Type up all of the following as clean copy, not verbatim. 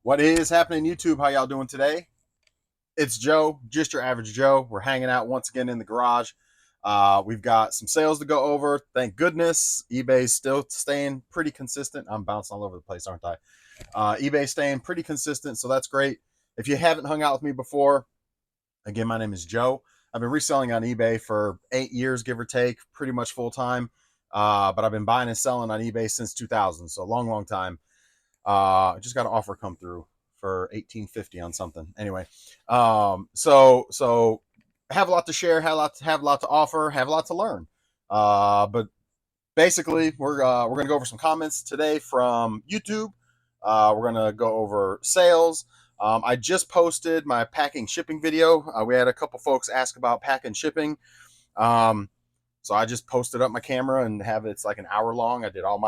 What is happening, YouTube? How y'all doing today? It's Joe, just your average Joe. We're hanging out once again in the garage. We've got some sales to go over. Thank goodness. eBay's still staying pretty consistent. I'm bouncing all over the place, aren't I? eBay's staying pretty consistent, so that's great. If you haven't hung out with me before, again, my name is Joe. I've been reselling on eBay for 8 years, give or take, pretty much full time. But I've been buying and selling on eBay since 2000, so a long, long time. I just got an offer come through for 1850 on something. Anyway, so have a lot to share, have a lot to offer, have a lot to learn. But basically, we're gonna go over some comments today from YouTube. We're gonna go over sales. I just posted my packing shipping video. We had a couple folks ask about packing shipping. Um, so I just posted up my camera and have it's like an hour long. I did all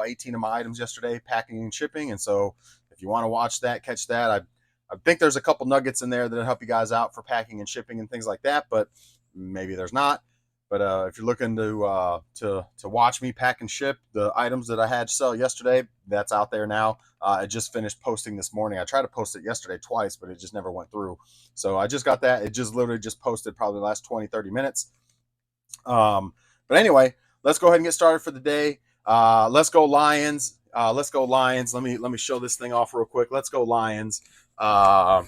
18 of my items yesterday, packing and shipping. And so if you want to watch that, catch that. I think there's a couple nuggets in there that'll help you guys out for packing and shipping and things like that, but maybe there's not. But if you're looking to watch me pack and ship the items that I had to sell yesterday, that's out there now. I just finished posting this morning. I tried to post it yesterday twice, but it just never went through. So I just got that. It just literally just posted probably the last 20, 30 minutes. But anyway, let's go ahead and get started for the day. Let's go Lions. Let's go Lions. Let me show this thing off real quick. Let's go Lions. My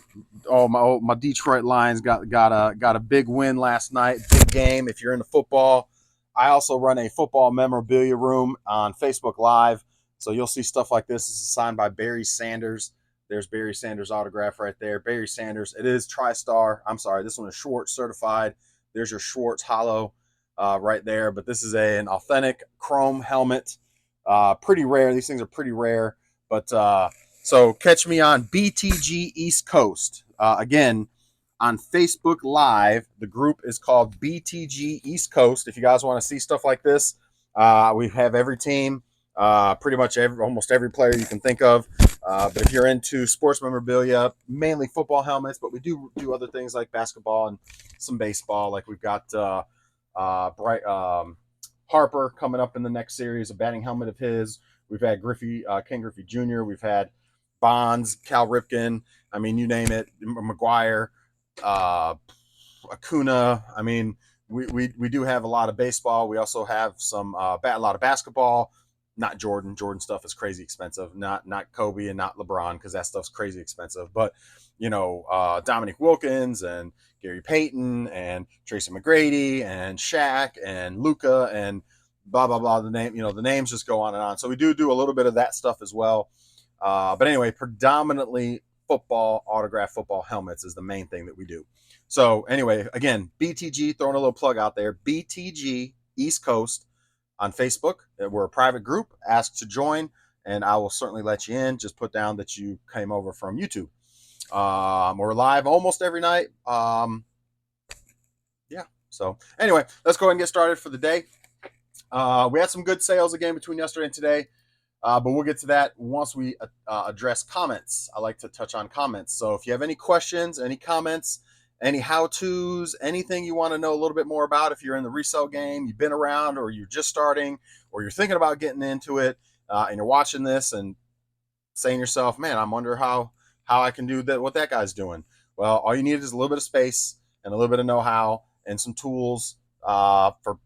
Detroit Lions got a big win last night. Big game. If you're into football, I also run a football memorabilia room on Facebook Live. So you'll see stuff like this. This is signed by Barry Sanders. There's Barry Sanders' autograph right there. Barry Sanders. It is TriStar. I'm sorry. This one is Schwartz certified. There's your Schwartz Hollow right there. But this is an authentic chrome helmet. Pretty rare. These things are pretty rare. But so catch me on BTG East Coast. Again, on Facebook Live, the group is called BTG East Coast. If you guys want to see stuff like this, we have every team, pretty much almost every player you can think of. But if you're into sports memorabilia, mainly football helmets, but we do other things like basketball and some baseball. Like we've got Harper coming up in the next series, a batting helmet of his. We've had Ken Griffey Jr. We've had Bonds, Cal Ripken. I mean, you name it. McGuire, Acuna. I mean, we do have a lot of baseball. We also have some a lot of basketball. Not Jordan. Jordan stuff is crazy expensive. Not Kobe and not LeBron, because that stuff's crazy expensive. But Dominic Wilkins and Gary Payton and Tracy McGrady and Shaq and Luca and blah blah blah. The names just go on and on. So we do a little bit of that stuff as well. But anyway, predominantly football, autographed football helmets is the main thing that we do. So anyway, again, BTG, throwing a little plug out there, BTG East Coast on Facebook. We're a private group. Ask to join, and I will certainly let you in. Just put down that you came over from YouTube. We're live almost every night. Yeah. So anyway, let's go ahead and get started for the day. We had some good sales again between yesterday and today. But we'll get to that once we address comments. I like to touch on comments. So if you have any questions, any comments, any how-tos, anything you want to know a little bit more about, if you're in the resale game, you've been around, or you're just starting, or you're thinking about getting into it, and you're watching this and saying to yourself, man, I wonder how I can do that, what that guy's doing. Well, all you need is a little bit of space and a little bit of know-how and some tools for,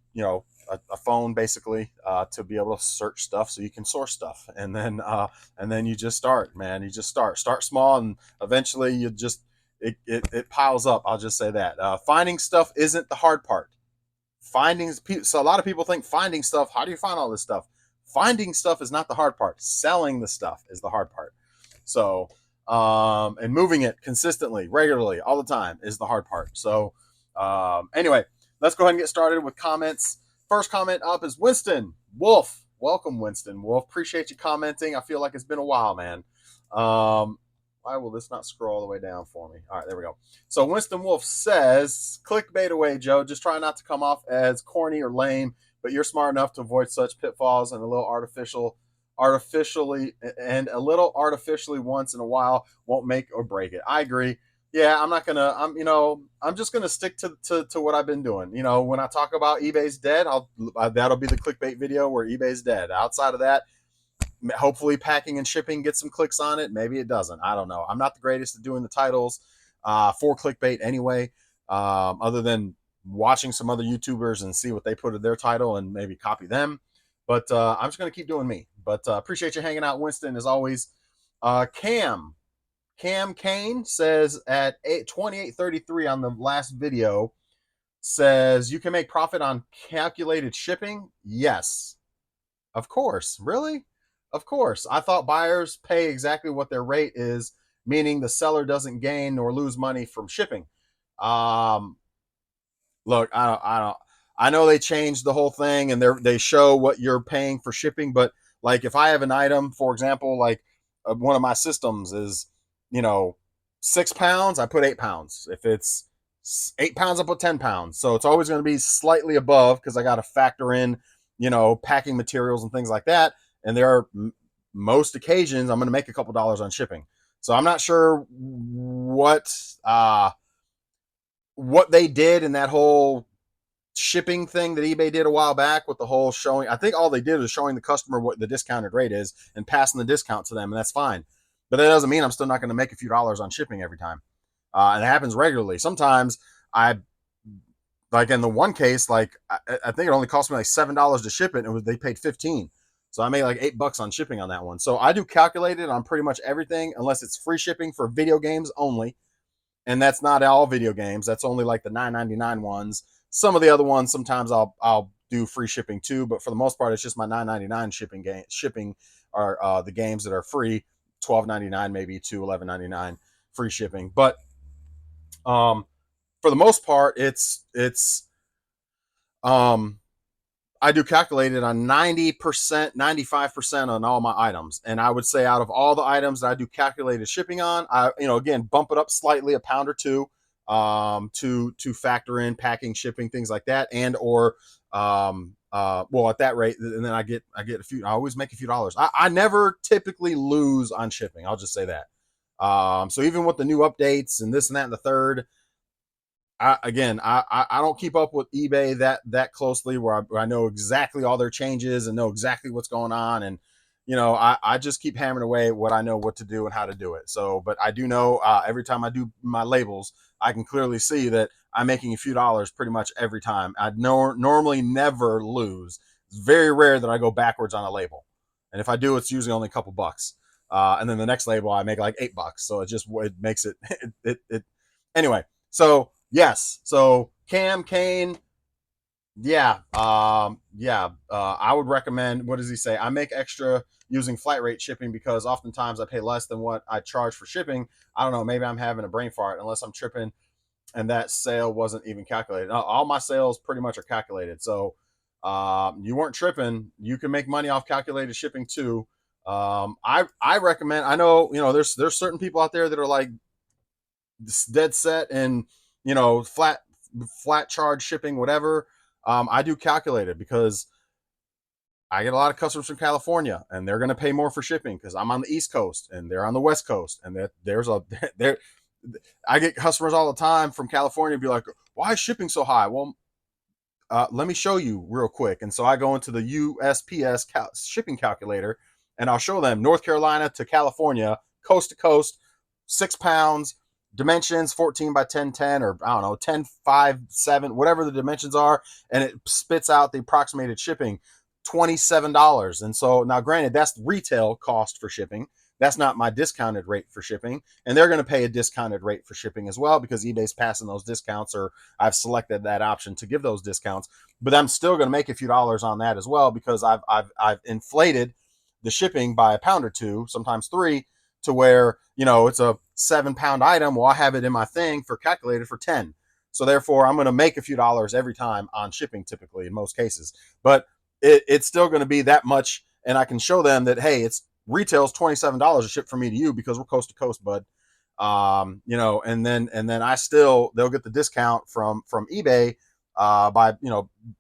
a phone basically to be able to search stuff so you can source stuff, and then you just start, man. You just start small, and eventually you just it piles up. I'll just say that finding stuff isn't the hard part. So a lot of people think finding stuff. How do you find all this stuff? Finding stuff is not the hard part. Selling the stuff is the hard part. So and moving it consistently, regularly, all the time is the hard part. So anyway, let's go ahead and get started with comments. First comment up is Winston Wolf. Welcome, Winston Wolf. Appreciate you commenting. I feel like it's been a while, man. Why will this not scroll all the way down for me? All right, there we go. So Winston Wolf says, clickbait away, Joe. Just try not to come off as corny or lame, but you're smart enough to avoid such pitfalls and a little artificially once in a while won't make or break it. I agree. Yeah, I'm just gonna stick to what I've been doing. When I talk about eBay's dead, that'll be the clickbait video where eBay's dead. Outside of that, hopefully packing and shipping gets some clicks on it. Maybe it doesn't. I don't know. I'm not the greatest at doing the titles for clickbait anyway, other than watching some other YouTubers and see what they put in their title and maybe copy them. But I'm just going to keep doing me. But appreciate you hanging out, Winston, as always. Cam Kane says at 28:33 on the last video, says you can make profit on calculated shipping. Yes, of course. Really? Of course. I thought buyers pay exactly what their rate is, meaning the seller doesn't gain nor lose money from shipping. Um, Look, I know they changed the whole thing and they show what you're paying for shipping, but like if I have an item, for example, like one of my systems is, you know, 6 pounds, I put 8 pounds. If it's 8 pounds, I put 10 pounds. So it's always going to be slightly above because I got to factor in, packing materials and things like that. And there are most occasions I'm going to make a couple dollars on shipping. So I'm not sure what they did in that whole shipping thing that eBay did a while back with the whole showing. I think all they did was showing the customer what the discounted rate is and passing the discount to them, and that's fine. But that doesn't mean I'm still not going to make a few dollars on shipping every time. And it happens regularly. Sometimes like in the one case, like I think it only cost me like $7 to ship it, and they paid 15. So I made like $8 on shipping on that one. So I do calculate it on pretty much everything, unless it's free shipping for video games only. And that's not all video games. That's only like the $9.99 ones. Some of the other ones, sometimes I'll do free shipping too, but for the most part, it's just my $9.99 shipping are the games that are free, $12.99 maybe to $11.99 free shipping. But for the most part, it's um I do calculate it on 90%, 95% on all my items. And I would say out of all the items that I do calculated shipping on, I, again, bump it up slightly, a pound or two, to factor in packing, shipping, things like that. And, or, well, at that rate, and then I get I always make a few dollars. I never typically lose on shipping. I'll just say that. So even with the new updates and this and that and the third, I don't keep up with eBay that closely where I know exactly all their changes and know exactly what's going on. And, I just keep hammering away what I know what to do and how to do it. So, but I do know every time I do my labels, I can clearly see that I'm making a few dollars pretty much every time. I normally never lose. It's very rare that I go backwards on a label. And if I do, it's usually only a couple bucks. And then the next label, I make like $8. So it makes it, anyway. So yes. So Cam Kane, yeah, I would recommend. What does he say? I make extra using flat rate shipping because oftentimes I pay less than what I charge for shipping. I don't know. Maybe I'm having a brain fart unless I'm tripping, and that sale wasn't even calculated. All my sales pretty much are calculated. So you weren't tripping. You can make money off calculated shipping too. I recommend. I know there's certain people out there that are like dead set and flat charge shipping, whatever. I do calculate it because I get a lot of customers from California and they're going to pay more for shipping because I'm on the East Coast and they're on the West Coast, and there I get customers all the time from California be like, why is shipping so high? Well, let me show you real quick. And so I go into the USPS shipping calculator and I'll show them North Carolina to California, coast to coast, 6 pounds, dimensions 14 by 10, 10, or I don't know, 10, 5, 7, whatever the dimensions are. And it spits out the approximated shipping, $27. And so now, granted, that's retail cost for shipping. That's not my discounted rate for shipping. And they're going to pay a discounted rate for shipping as well because eBay's passing those discounts, or I've selected that option to give those discounts. But I'm still going to make a few dollars on that as well because I've inflated the shipping by a pound or two, sometimes 3, to where, it's a 7-pound item. Well, I have it in my thing for calculated for 10. So therefore, I'm going to make a few dollars every time on shipping, typically in most cases. But it's still going to be that much. And I can show them that, hey, it's retails $27 to ship from me to you because we're coast to coast, bud. And then they'll get the discount from eBay by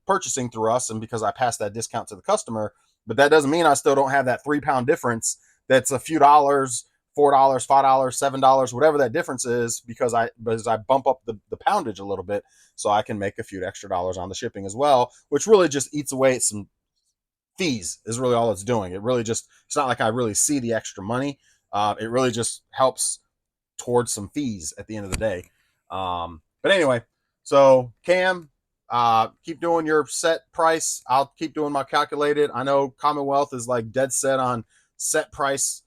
purchasing through us, and because I pass that discount to the customer. But that doesn't mean I still don't have that 3-pound difference. That's a few dollars, $4, $5, $7, whatever that difference is, because I bump up the poundage a little bit, so I can make a few extra dollars on the shipping as well, which really just eats away at some fees is really all it's doing. It really just, it's not like I really see the extra money. It really just helps towards some fees at the end of the day. But anyway, so Cam, keep doing your set price. I'll keep doing my calculated. I know Commonwealth is like dead set on set price.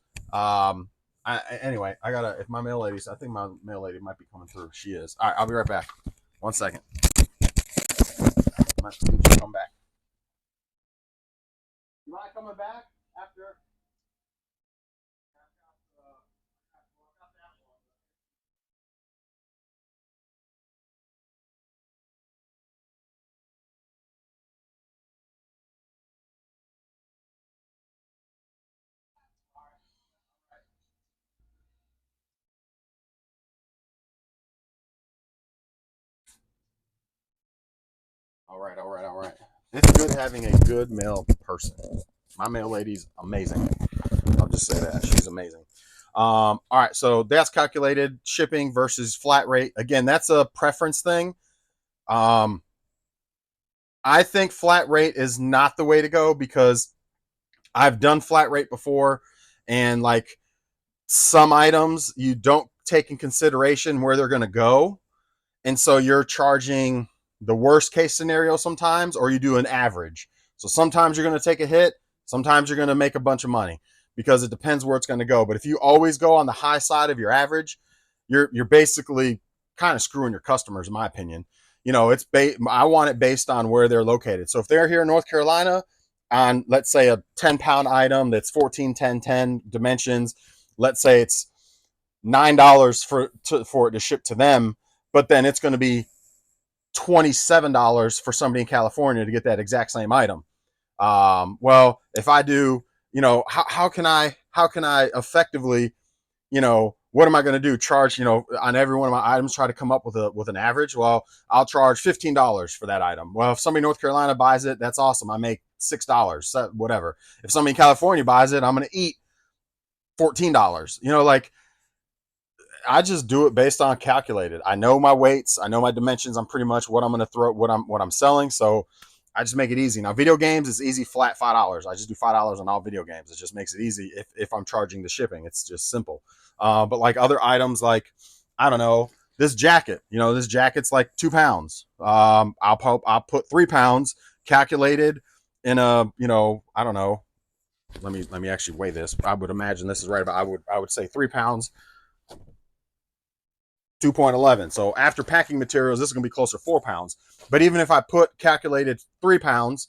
Anyway, I gotta, if my mail ladies, I think my mail lady might be coming through. She is. All right, I'll be right back. 1 second. Come back. You mind coming back after? All right, all right, all right. It's good having a good mail person. My mail lady's amazing. I'll just say that she's amazing. All right, so that's calculated shipping versus flat rate. Again, that's a preference thing. Um, I think flat rate is not the way to go because I've done flat rate before, and like some items you don't take in consideration where they're going to go, and so you're charging the worst case scenario sometimes, or you do an average. So sometimes you're going to take a hit, sometimes you're going to make a bunch of money because it depends where it's going to go. But if you always go on the high side of your average, you're basically kind of screwing your customers, in my opinion. You know, I want it based on where they're located. So if they're here in North Carolina on, let's say, a 10-pound item that's 14, 10, 10 dimensions, let's say it's $9 for it to ship to them, but then it's going to be $27 for somebody in California to get that exact same item. Well, if I do, how can I effectively, what am I going to do? Charge, on every one of my items, try to come up with an average. Well, I'll charge $15 for that item. Well, if somebody in North Carolina buys it, that's awesome. I make $6, whatever. If somebody in California buys it, I'm going to eat $14. Like, I just do it based on calculated. I know my weights, I know my dimensions. I'm pretty much what I'm going to throw, what I'm selling. So I just make it easy. Now, video games is easy, flat $5. I just do $5 on all video games. It just makes it easy if I'm charging the shipping. It's just simple. But like other items, like I don't know, this jacket. This jacket's like 2 pounds. I'll put 3 pounds calculated in a, I don't know. Let me actually weigh this. I would imagine this is right about. I would say 3 pounds. 2.11. So after packing materials, this is going to be closer to 4 pounds. But even if I put calculated 3 pounds,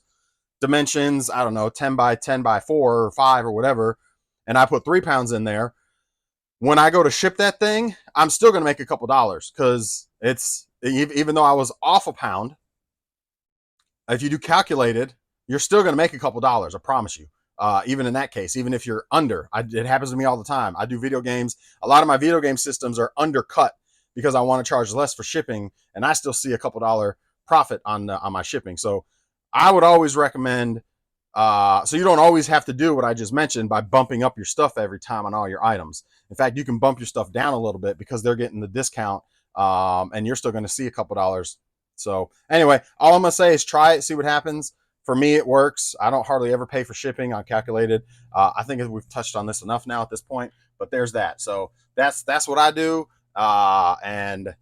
dimensions, I don't know, 10 by 10 by 4 or 5 or whatever, and I put 3 pounds in there, when I go to ship that thing, I'm still going to make a couple dollars because it's, even though I was off a pound, if you do calculated, you're still going to make a couple dollars. I promise you. Even in that case, even if you're under, it happens to me all the time. I do video games. A lot of my video game systems are undercut because I want to charge less for shipping, and I still see a couple dollar profit on my shipping. So I would always recommend. So you don't always have to do what I just mentioned by bumping up your stuff every time on all your items. In fact, you can bump your stuff down a little bit because they're getting the discount, and you're still going to see a couple dollars. So anyway, all I'm going to say is try it, see what happens. For me, it works. I don't hardly ever pay for shipping on calculated. I think we've touched on this enough now at this point, but there's that. So that's what I do, and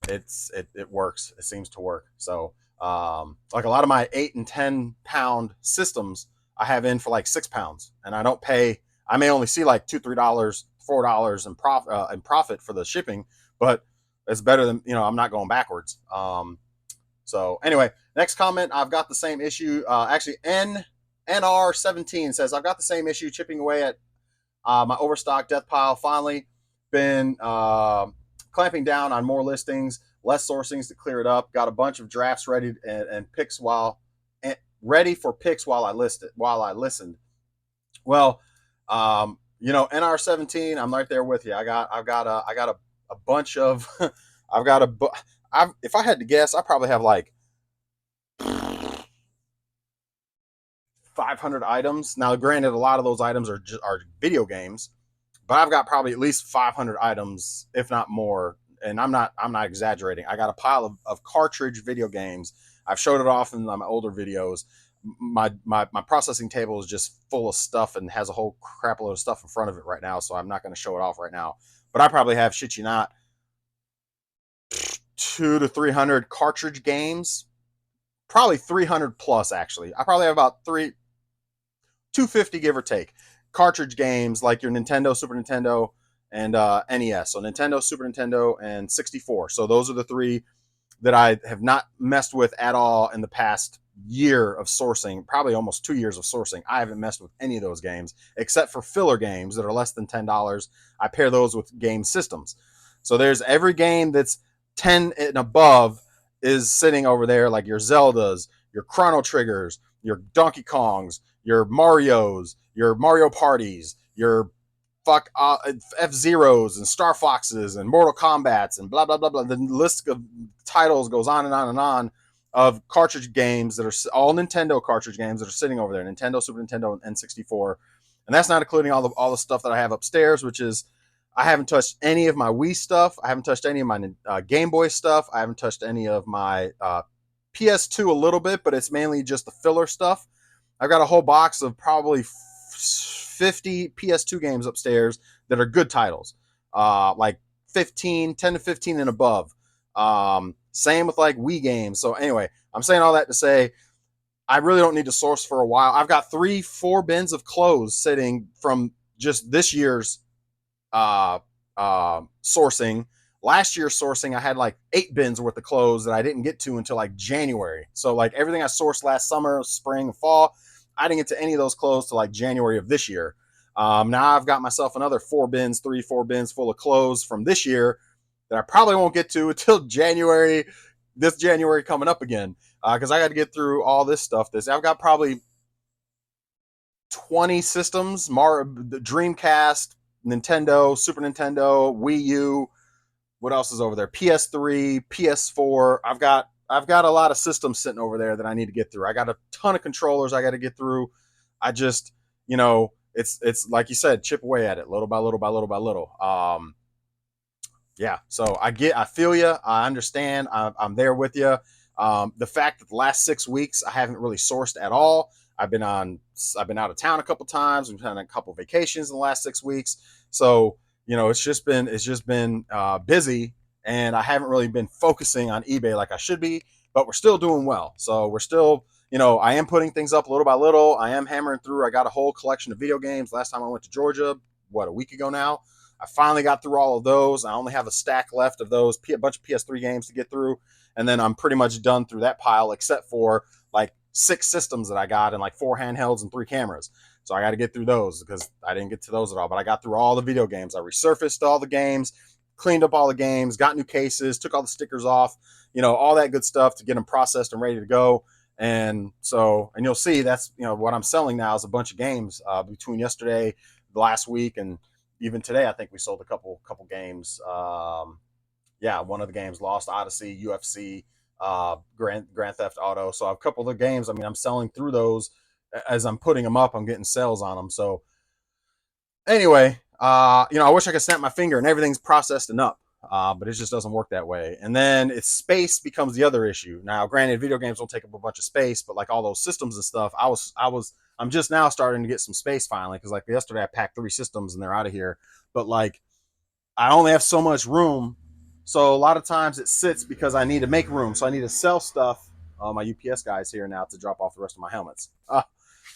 it works. It seems to work. So like a lot of my 8 and 10-pound systems, I have in for like 6 pounds, and I don't pay. I may only see like $2, $3, $4 in profit for the shipping, but it's better than I'm not going backwards. So anyway, next comment. I've got the same issue. Actually, NR17 says I've got the same issue chipping away at my overstock death pile. Finally, been clamping down on more listings, less sourcings to clear it up. Got a bunch of drafts ready and picks ready for picks while I listened. Well, NR17, I'm right there with you. I've got a bunch of if I had to guess, I probably have like 500 items. Now, granted, a lot of those items are video games, but I've got probably at least 500 items, if not more. And I'm not exaggerating. I got a pile of cartridge video games. I've showed it off in my older videos, my processing table is just full of stuff and has a whole crap load of stuff in front of it right now, so I'm not going to show it off right now. But I probably have, shit you not, 200 to 300 cartridge games, probably 300 plus actually. I probably have about 250 give or take cartridge games, like your Nintendo, Super Nintendo, and NES. So Nintendo, Super Nintendo, and 64. So those are the three that I have not messed with at all in the past year of sourcing, probably almost 2 years of sourcing. I haven't messed with any of those games except for filler games that are less than $10. I pair those with game systems. So there's every game that's 10 and above is sitting over there, like your Zeldas, your Chrono Triggers, your Donkey Kongs, your Marios, your Mario Parties, your F-Zeros and Star Foxes and Mortal Kombats and blah, blah, blah, blah. The list of titles goes on and on and on of cartridge games that are all Nintendo cartridge games that are sitting over there. Nintendo, Super Nintendo, and N64. And that's not including all the stuff that I have upstairs, which is I haven't touched any of my Wii stuff. I haven't touched any of my Game Boy stuff. I haven't touched any of my PS2 a little bit, but it's mainly just the filler stuff. I've got a whole box of probably 50 PS2 games upstairs that are good titles, like 10 to 15 and above. Same with like Wii games. So anyway, I'm saying all that to say I really don't need to source for a while. I've got 4 bins of clothes sitting from just this year's sourcing. Last year's sourcing, I had like 8 bins worth of clothes that I didn't get to until like January. So like everything I sourced last summer, spring, and fall, I didn't get to any of those clothes till like January of this year. Now I've got myself another 4 bins full of clothes from this year that I probably won't get to until January, this January coming up again, because I got to get through all this stuff. I've got probably 20 systems: the Dreamcast, Nintendo, Super Nintendo, Wii U. What else is over there? PS3, PS4. I've got a lot of systems sitting over there that I need to get through. I got a ton of controllers I got to get through. I just, it's like you said, chip away at it little by little by little by little. Yeah. So I feel you. I understand. I'm there with you. The fact that the last 6 weeks I haven't really sourced at all. I've been out of town a couple times. We've had a couple vacations in the last 6 weeks. So, it's just been busy, and I haven't really been focusing on eBay like I should be, but we're still doing well. So we're still, I am putting things up little by little. I am hammering through. I got a whole collection of video games. Last time I went to Georgia, a week ago now, I finally got through all of those. I only have a stack left of those, a bunch of PS3 games to get through. And then I'm pretty much done through that pile, except for like 6 systems that I got and like 4 handhelds and 3 cameras. So I got to get through those because I didn't get to those at all. But I got through all the video games. I resurfaced all the games, cleaned up all the games, got new cases, took all the stickers off, all that good stuff to get them processed and ready to go. And so, and you'll see that's, what I'm selling now is a bunch of games between yesterday, last week, and even today. I think we sold a couple games. Yeah, one of the games, Lost Odyssey, UFC, Grand Theft Auto. So a couple of the games, I'm selling through those as I'm putting them up. I'm getting sales on them. So anyway, I wish I could snap my finger and everything's processed and up, but it just doesn't work that way. And then it's space becomes the other issue. Now, granted, video games don't take up a bunch of space, but like all those systems and stuff, I'm just now starting to get some space finally, because like yesterday I packed 3 systems and they're out of here. But like I only have so much room, so a lot of times it sits because I need to make room. So I need to sell stuff. My UPS guy's here now to drop off the rest of my helmets.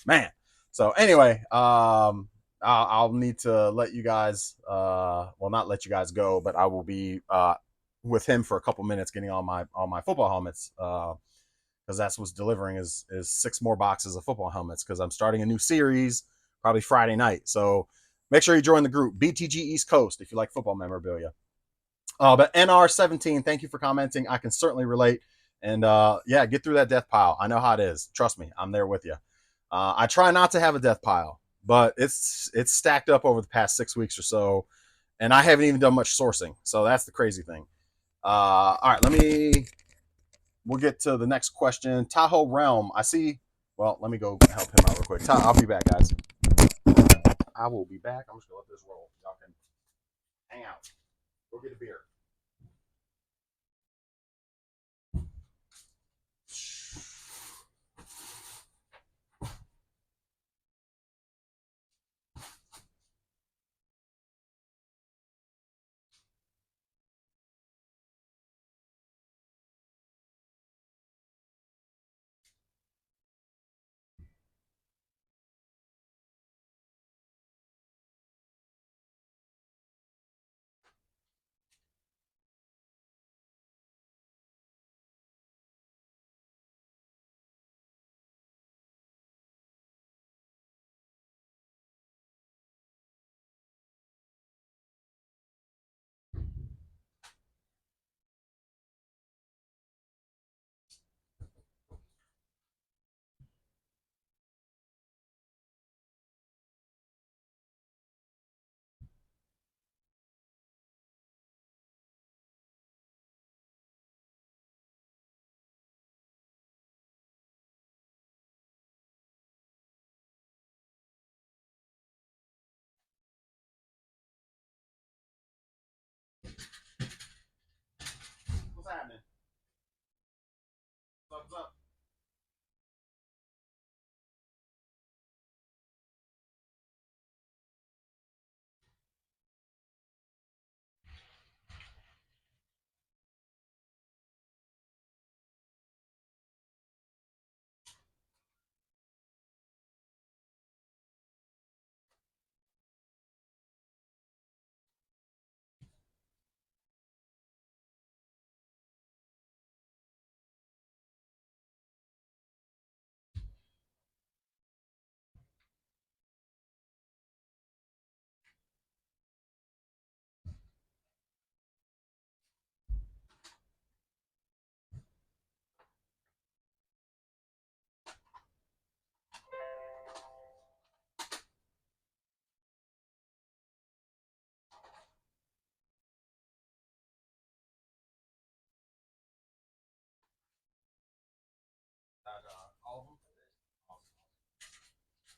Man. So anyway, I'll need to let you guys, not let you guys go, but I will be with him for a couple minutes getting all my football helmets, because that's what's delivering is 6 more boxes of football helmets, because I'm starting a new series probably Friday night. So make sure you join the group, BTG East Coast, if you like football memorabilia. But NR17, thank you for commenting. I can certainly relate. And yeah, get through that death pile. I know how it is. Trust me, I'm there with you. I try not to have a death pile, but it's stacked up over the past 6 weeks or so, and I haven't even done much sourcing. So that's the crazy thing. All right, we'll get to the next question. Tahoe Realm. I see. Well, let me go help him out real quick. I'll be back, guys. I will be back. I'm just going to let this roll. Y'all can hang out. Go get a beer.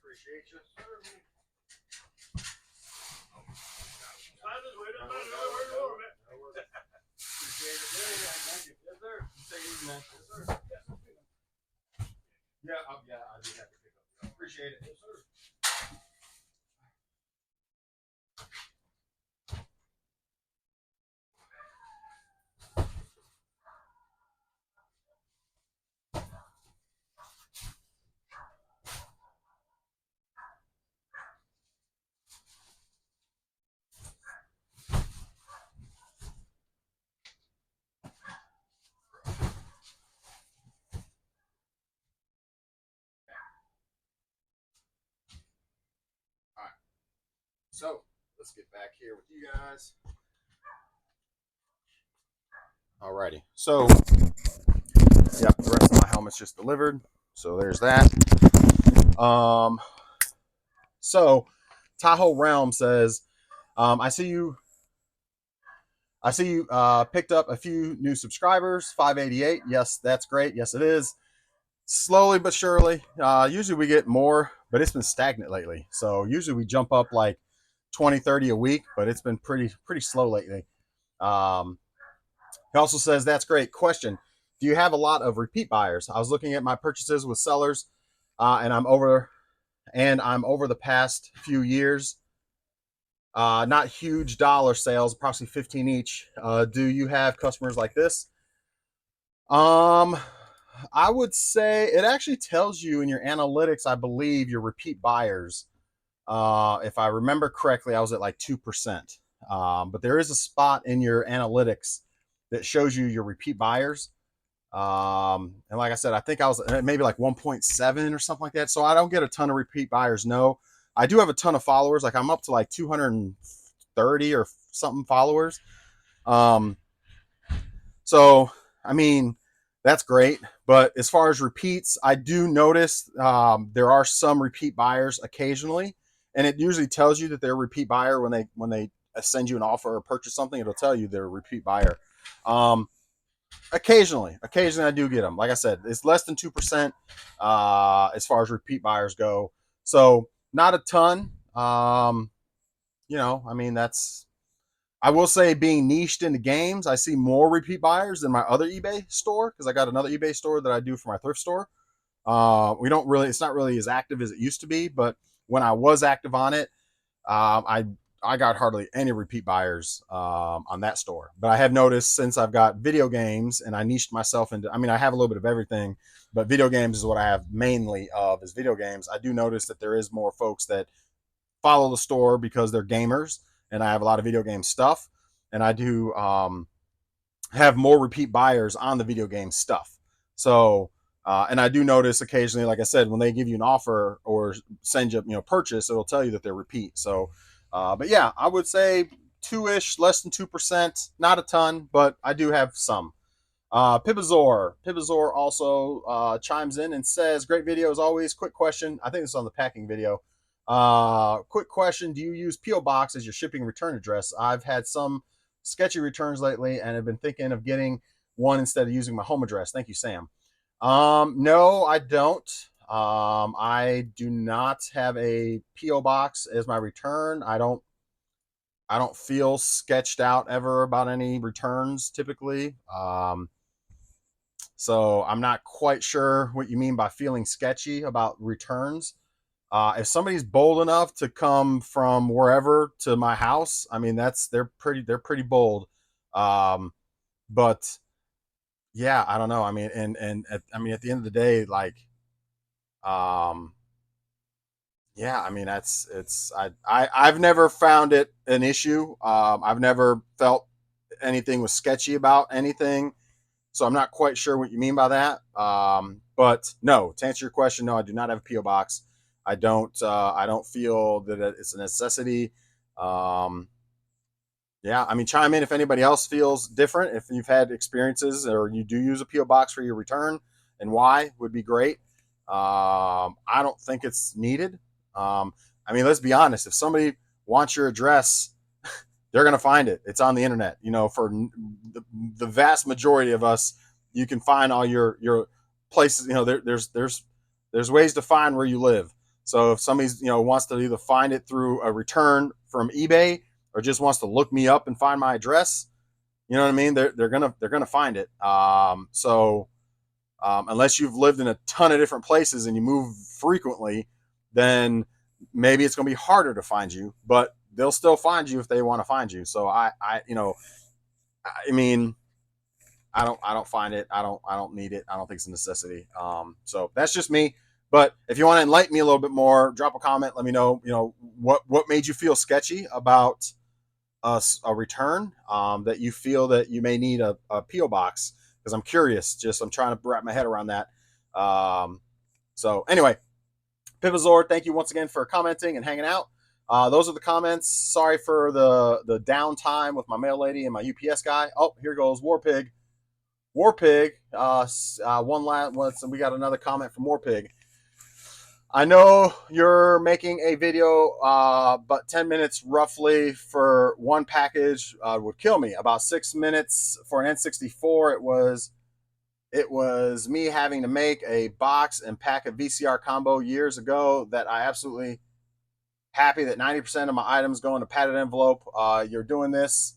Appreciate you. Yeah, I do have to pick up. Appreciate it. Yes, sir. All right. So let's get back here with you guys. Alrighty. So, yep, the rest of my helmet's just delivered. So there's that. So Tahoe Realm says, I see you picked up a few new subscribers, 588. Yes, that's great. Yes, it is. Slowly but surely. Usually we get more, but it's been stagnant lately. So usually we jump up like 20, 30 a week, but it's been pretty slow lately. He also says, that's great. Question: do you have a lot of repeat buyers? I was looking at my purchases with sellers, and I'm over the past few years. Not huge dollar sales, approximately 15 each. Do you have customers like this? Um, I would say it actually tells you in your analytics, I believe, your repeat buyers. If I remember correctly, I was at like 2%. But there is a spot in your analytics that shows you your repeat buyers. And like I said, I think I was maybe like 1.7 or something like that. So I don't get a ton of repeat buyers. No, I do have a ton of followers. Like I'm up to like 230 or something followers. Um, so, I mean, that's great. But as far as repeats, I do notice there are some repeat buyers occasionally, and it usually tells you that they're a repeat buyer when they send you an offer or purchase something. It'll tell you they're a repeat buyer. Occasionally I do get them. Like I said, it's less than 2% as far as repeat buyers go. So not a ton. I mean, that's I will say, being niched into games, I see more repeat buyers than my other eBay store because I got another eBay store that I do for my thrift store. It's not really as active as it used to be, but when I was active on it, I got hardly any repeat buyers on that store. But I have noticed since I've got video games and I niched myself into, I mean, I have a little bit of everything, but video games is what I have mainly of is video games. I do notice that there is more folks that follow the store because they're gamers, and I have a lot of video game stuff, and I do have more repeat buyers on the video game stuff. So, and I do notice occasionally, like I said, when they give you an offer or send you, purchase, it'll tell you that they're repeat. So, but yeah, I would say two-ish, less than 2%, not a ton, but I do have some. Pibazor also chimes in and says, great video as always. Quick question. I think this is on the packing video. Quick question. Do you use P.O. Box as your shipping return address? I've had some sketchy returns lately and have been thinking of getting one instead of using my home address. Thank you, Sam. No, I don't. I do not have a P.O. Box as my return. I don't feel sketched out ever about any returns typically. So I'm not quite sure what you mean by feeling sketchy about returns. If somebody's bold enough to come from wherever to my house, I mean they're pretty bold. But yeah, I don't know. I mean, at the end of the day, like, um, yeah, I mean I've never found it an issue. I've never felt anything was sketchy about anything. So I'm not quite sure what you mean by that. But no, to answer your question, no, I do not have a PO box. I don't. I don't feel that it's a necessity. Um, yeah, I mean, chime in if anybody else feels different. If you've had experiences or you do use a PO box for your return and why would be great. I don't think it's needed. I mean, let's be honest. If somebody wants your address, they're going to find it. It's on the internet. For the vast majority of us, you can find all your places. There's ways to find where you live. So if somebody's, wants to either find it through a return from eBay or just wants to look me up and find my address, you know what I mean? They're gonna find it. Unless you've lived in a ton of different places and you move frequently, then maybe it's gonna be harder to find you. But they'll still find you if they want to find you. So I mean, I don't find it. I don't need it. I don't think it's a necessity. So that's just me. But if you want to enlighten me a little bit more, drop a comment. Let me know. What made you feel sketchy about a return, that you feel that you may need a PO box, because I'm curious. I'm trying to wrap my head around that. So anyway, Pivazord, thank you once again for commenting and hanging out. Those are the comments. Sorry for the downtime with my mail lady and my UPS guy. Oh, here goes Warpig. Warpig, one last one. So we got another comment from Warpig. I know you're making a video, but 10 minutes roughly for one package would kill me. About 6 minutes for an N64. It was me having to make a box and pack a VCR combo years ago that I absolutely happy that 90% of my items go in a padded envelope. You're doing this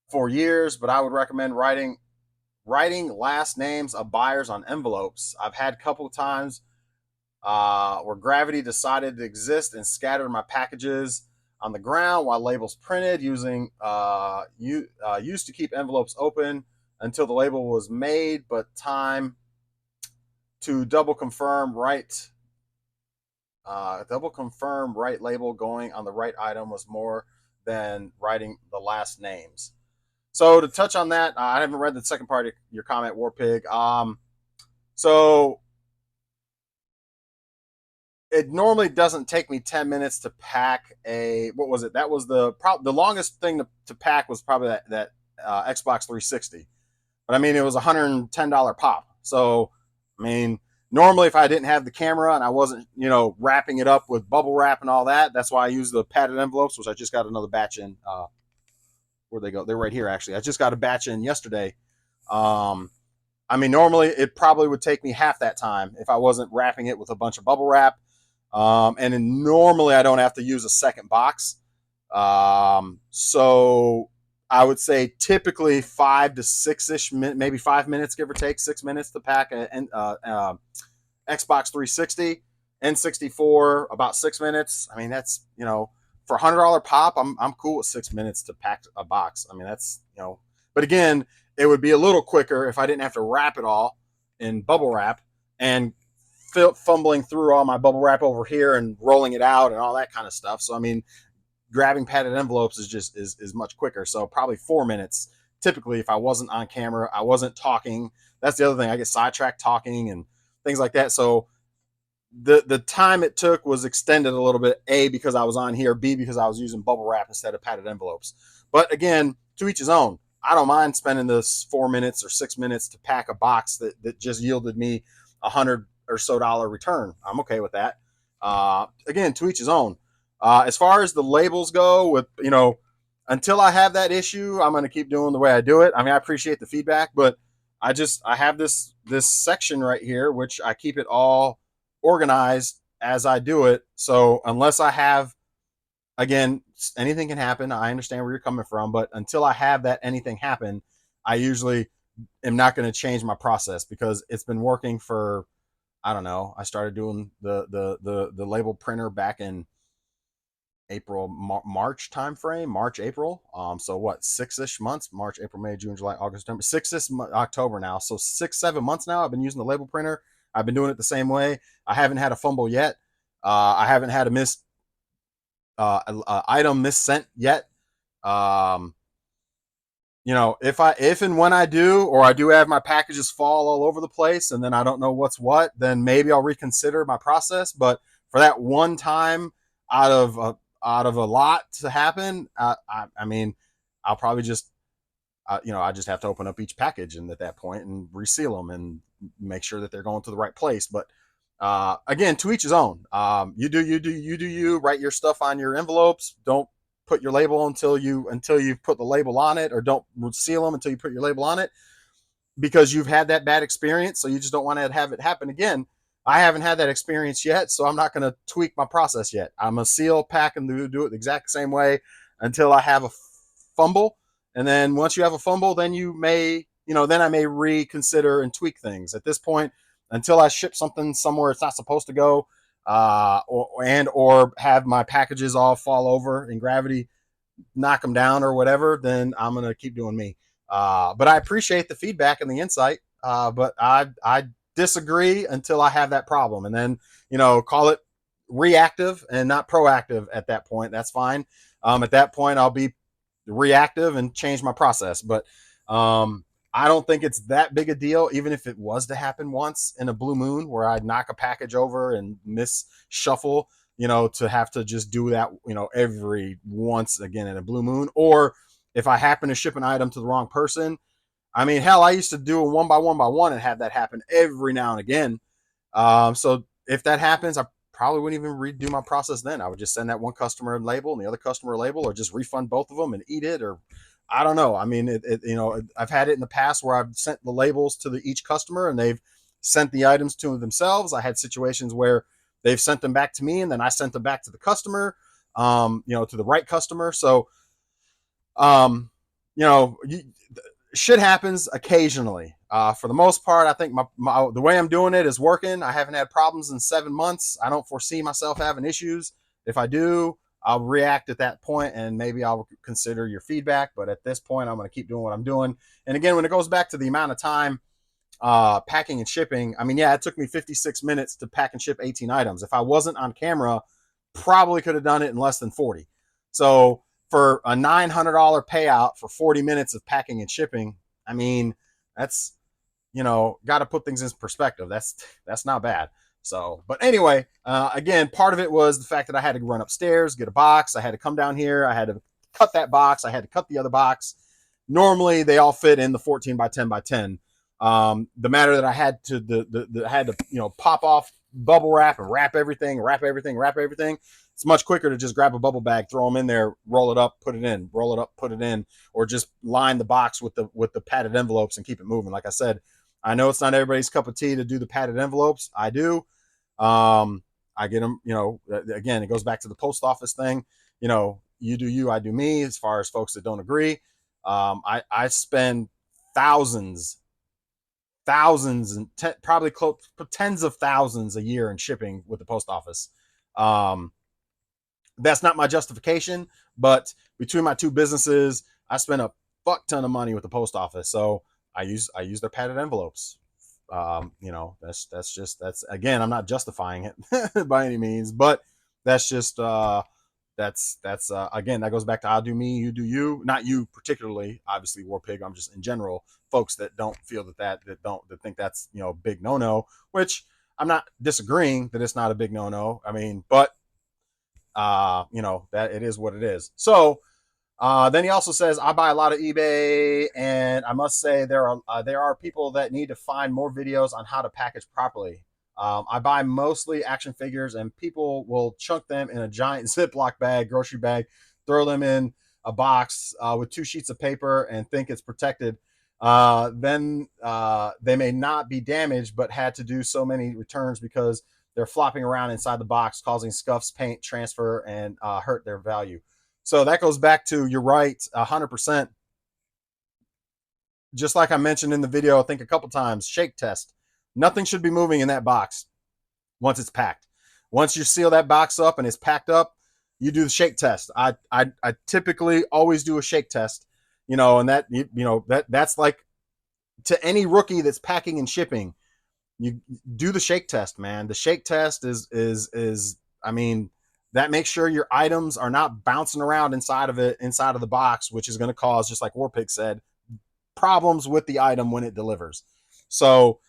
for years, but I would recommend writing last names of buyers on envelopes. I've had a couple of times where gravity decided to exist and scattered my packages on the ground while labels printed, used to keep envelopes open until the label was made, but time to double confirm right label going on the right item was more than writing the last names. So to touch on that, I haven't read the second part of your comment, Warpig. So it normally doesn't take me 10 minutes to pack what was it? That was the longest thing to pack was probably that Xbox 360. But I mean, it was $110 pop. So, I mean, normally if I didn't have the camera and I wasn't, wrapping it up with bubble wrap and all that, that's why I use the padded envelopes, which I just got another batch in. Where'd they go? They're right here, actually. I just got a batch in yesterday. I mean, normally it probably would take me half that time if I wasn't wrapping it with a bunch of bubble wrap. And then normally I don't have to use a second box. So I would say typically 5 to 6-ish, maybe 5 minutes, give or take 6 minutes to pack an Xbox 360. N64, about 6 minutes. I mean, that's, for $100 pop, I'm cool with 6 minutes to pack a box. I mean, that's, but again, it would be a little quicker if I didn't have to wrap it all in bubble wrap and fumbling through all my bubble wrap over here and rolling it out and all that kind of stuff. So, I mean, grabbing padded envelopes is much quicker. So probably 4 minutes. Typically, if I wasn't on camera, I wasn't talking. That's the other thing. I get sidetracked talking and things like that. So the time it took was extended a little bit, A, because I was on here, B, because I was using bubble wrap instead of padded envelopes. But again, to each his own. I don't mind spending this 4 minutes or 6 minutes to pack a box that just yielded me $100 or so return. I'm okay with that. Again, to each his own. As far as the labels go, with until I have that issue, I'm going to keep doing the way I do it. I mean, I appreciate the feedback, but I have this section right here, which I keep it all organized as I do it. So unless I have, again, anything can happen. I understand where you're coming from, but until I have that anything happen, I usually am not going to change my process because it's been working for, I don't know. I started doing the label printer back in April, March timeframe, March, April. So what, 6-ish months? March, April, May, June, July, August, September, 6-ish October now. So 6-7 months now. I've been using the label printer. I've been doing it the same way. I haven't had a fumble yet. I haven't had a missed item missent yet. If and when I do, or I do have my packages fall all over the place and then I don't know what's what, then maybe I'll reconsider my process. But for that one time out of a lot to happen, I mean, I'll probably just, I just have to open up each package and at that point and reseal them and make sure that they're going to the right place. But again, to each his own. You do. Write your stuff on your envelopes. Don't put your label until you put the label on it, or don't seal them until you put your label on it, because you've had that bad experience. So you just don't want to have it happen again. I haven't had that experience yet, so I'm not going to tweak my process yet. I'm going to seal, pack, and do it the exact same way until I have a fumble. And then once you have a fumble, then then I may reconsider and tweak things. At this point, until I ship something somewhere it's not supposed to go, or have my packages all fall over in gravity, knock them down or whatever, then I'm gonna keep doing me. But I appreciate the feedback and the insight. But I disagree until I have that problem, and then call it reactive and not proactive. At that point, that's fine. At that point, I'll be reactive and change my process. But I don't think it's that big a deal, even if it was to happen once in a blue moon where I'd knock a package over and miss shuffle, to have to just do that, every once again in a blue moon. Or if I happen to ship an item to the wrong person, I mean, hell, I used to do a one by one and have that happen every now and again. So if that happens, I probably wouldn't even redo my process then. I would just send that one customer a label and the other customer a label, or just refund both of them and eat it, or I don't know. I mean, I've had it in the past where I've sent the labels to each customer and they've sent the items to themselves. I had situations where they've sent them back to me and then I sent them back to the customer, to the right customer. So, um, shit happens occasionally. For the most part, I think the way I'm doing it is working. I haven't had problems in 7 months. I don't foresee myself having issues. If I do, I'll react at that point and maybe I'll consider your feedback. But at this point, I'm going to keep doing what I'm doing. And again, when it goes back to the amount of time packing and shipping, I mean, yeah, it took me 56 minutes to pack and ship 18 items. If I wasn't on camera, probably could have done it in less than 40. So for a $900 payout for 40 minutes of packing and shipping, I mean, that's, got to put things in perspective. That's not bad. So, but anyway, again, part of it was the fact that I had to run upstairs, get a box. I had to come down here. I had to cut that box. I had to cut the other box. Normally they all fit in the 14 by 10 by 10. The matter that I had to, pop off bubble wrap and wrap everything. It's much quicker to just grab a bubble bag, throw them in there, roll it up, put it in, roll it up, put it in, or just line the box with the padded envelopes and keep it moving. Like I said, I know it's not everybody's cup of tea to do the padded envelopes. I do. I get them, again, it goes back to the post office thing. You do you, I do me, as far as folks that don't agree. I spend thousands and probably tens of thousands a year in shipping with the post office. That's not my justification, but between my two businesses, I spend a fuck ton of money with the post office. So I use their padded envelopes. That's again, I'm not justifying it by any means, but that's just again, that goes back to I'll do me, you do you. Not you particularly, obviously, War Pig. I'm just in general folks that don't feel that think that's big no, which I'm not disagreeing that it's not a big no. I mean, but that it is what it is. So then he also says, I buy a lot of eBay, and I must say there are people that need to find more videos on how to package properly. I buy mostly action figures, and people will chunk them in a giant Ziploc bag, grocery bag, throw them in a box with 2 sheets of paper and think it's protected. Then they may not be damaged, but had to do so many returns because they're flopping around inside the box, causing scuffs, paint transfer, and hurt their value. So that goes back to, you're right, 100%. Just like I mentioned in the video, I think a couple times, shake test. Nothing should be moving in that box once it's packed. Once you seal that box up and it's packed up, you do the shake test. I typically always do a shake test, and that's like, to any rookie that's packing and shipping, you do the shake test, man. The shake test is I mean, that makes sure your items are not bouncing around inside of the box, which is going to cause, just like Warpig said, problems with the item when it delivers. So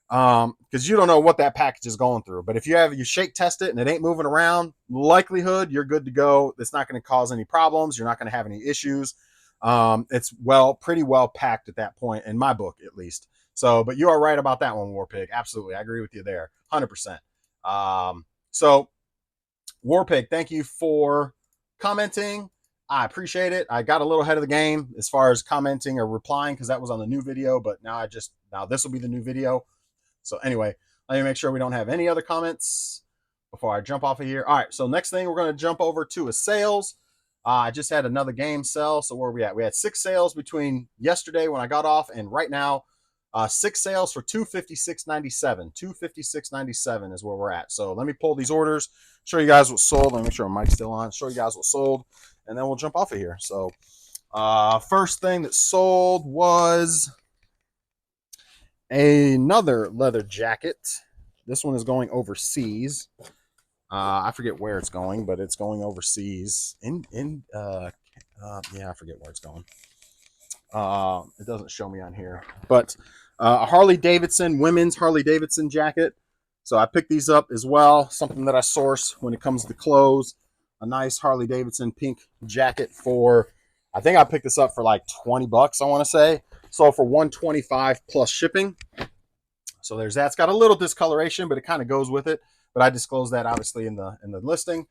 because you don't know what that package is going through, but if you shake test it and it ain't moving around, likelihood you're good to go. It's not going to cause any problems. You're not going to have any issues. It's pretty well packed at that point, in my book at least. So, but you are right about that one, Warpig. Absolutely, I agree with you there, 100%. So Warpig, thank you for commenting. I appreciate it. I got a little ahead of the game as far as commenting or replying, because that was on the new video, but now this will be the new video. So anyway, Let me make sure we don't have any other comments before I jump off of here. All right, so next thing we're going to jump over to is sales. I just had another game sell. So where are we at? We had 6 sales between yesterday when I got off and right now. 6 sales for $256.97. $256.97 is where we're at. So let me pull these orders, show you guys what's sold. Let me make sure my mic's still on. Show you guys what's sold, and then we'll jump off of here. So first thing that sold was another leather jacket. This one is going overseas. I forget where it's going, but it's going overseas. Yeah, I forget where it's going. It doesn't show me on here, but a Harley Davidson, women's Harley Davidson jacket. So I picked these up as well. Something that I source when it comes to clothes. A nice Harley Davidson pink jacket for, I think I picked this up for like 20 bucks, I want to say. So for 125 plus shipping. So there's that. It's got a little discoloration, but it kind of goes with it. But I disclosed that obviously in the listing.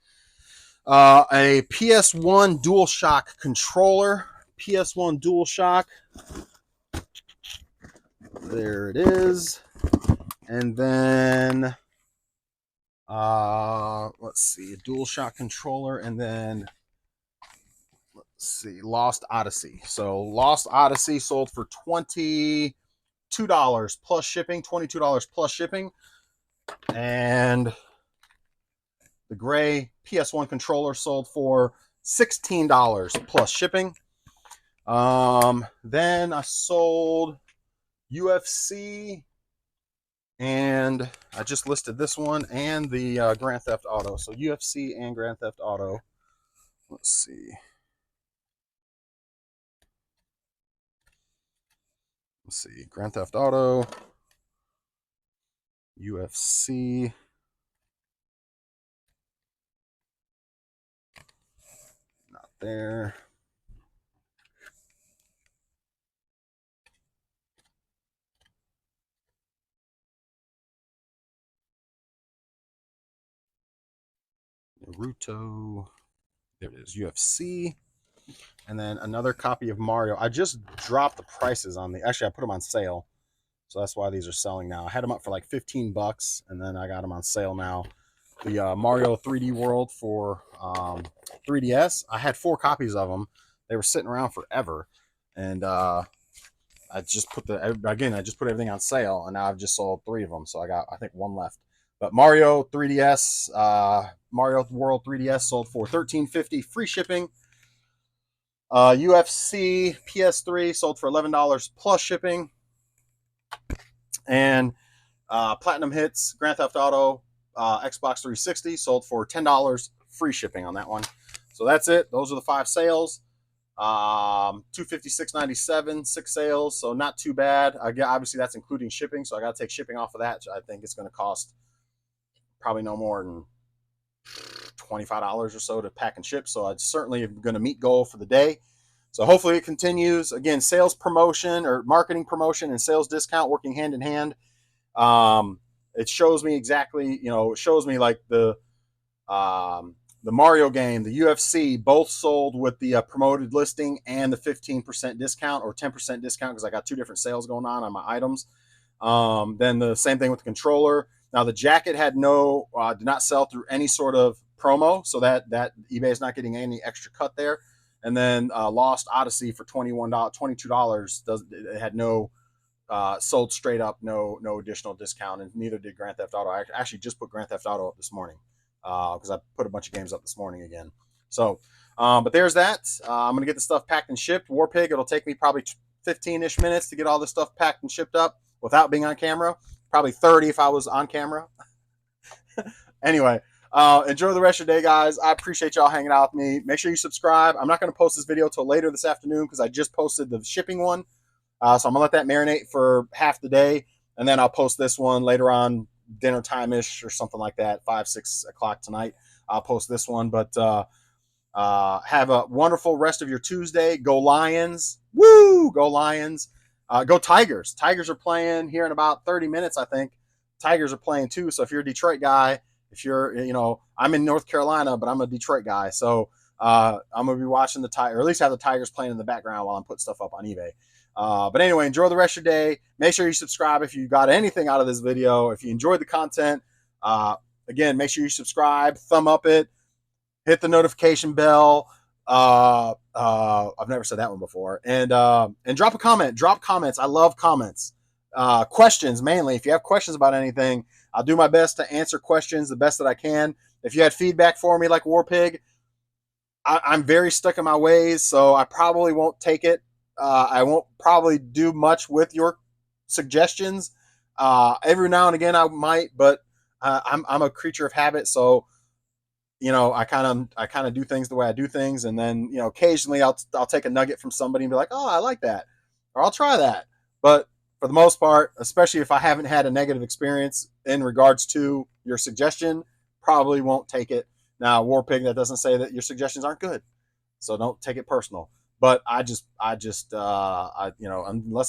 A PS1 DualShock controller. PS1 DualShock. There it is. And then let's see, a DualShock controller, and then let's see, Lost Odyssey. So Lost Odyssey sold for $22 plus shipping, $22 plus shipping. And the gray PS1 controller sold for $16 plus shipping. Then I sold UFC, and I just listed this one and the Grand Theft Auto. So UFC and Grand Theft Auto. Let's see. Grand Theft Auto, UFC. Not there. Naruto. There it is, UFC. And then another copy of Mario. I just dropped the prices on the, actually I put them on sale. So that's why these are selling now. I had them up for like 15 bucks, and then I got them on sale now. The Mario 3D World for 3DS. I had 4 copies of them. They were sitting around forever. And I just put everything on sale, and now I've just sold 3 of them. So I got, I think, 1 left. But Mario 3DS, Mario World 3DS sold for $13.50, free shipping. UFC PS3 sold for $11 plus shipping. And Platinum Hits Grand Theft Auto Xbox 360 sold for $10 free shipping on that one. So that's it. Those are the 5 sales. $256.97, 6 sales, so not too bad. Obviously that's including shipping, so I got to take shipping off of that. So I think it's going to cost probably no more than $25 or so to pack and ship. So I'm certainly going to meet goal for the day. So hopefully it continues. Again, sales promotion or marketing promotion and sales discount working hand in hand. It shows me exactly, it shows me like the Mario game, the UFC, both sold with the promoted listing and the 15% discount or 10% discount because I got 2 different sales going on my items. Then the same thing with the controller. Now the jacket had did not sell through any sort of promo, so that eBay is not getting any extra cut there. And then Lost Odyssey for $22 it had no sold straight up, no additional discount, and neither did Grand Theft Auto. I actually just put Grand Theft Auto up this morning because I put a bunch of games up this morning again. So, but there's that. I'm gonna get the stuff packed and shipped. Warpig, it'll take me probably 15-ish minutes to get all this stuff packed and shipped up without being on camera. Probably 30 if I was on camera. Anyway, enjoy the rest of your day, guys. I appreciate y'all hanging out with me. Make sure you subscribe. I'm not going to post this video till later this afternoon because I just posted the shipping one. So I'm going to let that marinate for half the day, and then I'll post this one later on, dinner time-ish or something like that, 5, 6 o'clock tonight. I'll post this one. But have a wonderful rest of your Tuesday. Go Lions. Woo! Go Lions. Go Tigers. Tigers are playing here in about 30 minutes, I think. Tigers are playing too. So if you're a Detroit guy, if you're, I'm in North Carolina, but I'm a Detroit guy. So I'm gonna be watching the Tigers, or at least have the Tigers playing in the background while I'm putting stuff up on eBay. But anyway, enjoy the rest of your day. Make sure you subscribe if you got anything out of this video. If you enjoyed the content, again, make sure you subscribe, thumb up it, hit the notification bell. I've never said that one before. And drop a comment. Drop comments. I love comments. Questions mainly. If you have questions about anything, I'll do my best to answer questions the best that I can. If you had feedback for me like War Pig, I'm very stuck in my ways, so I probably won't take it. I won't probably do much with your suggestions. Every now and again I might, but I'm a creature of habit, so I kind of do things the way I do things, and then occasionally I'll take a nugget from somebody and be like, oh, I like that, or I'll try that. But for the most part, especially if I haven't had a negative experience in regards to your suggestion, probably won't take it. Now, War Pig, that doesn't say that your suggestions aren't good, so don't take it personal. But unless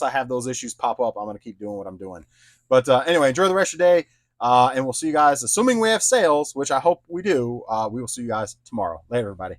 I have those issues pop up, I'm going to keep doing what I'm doing. But anyway, enjoy the rest of your day, and we'll see you guys, assuming we have sales, which I hope we do. We will see you guys tomorrow. Later, everybody.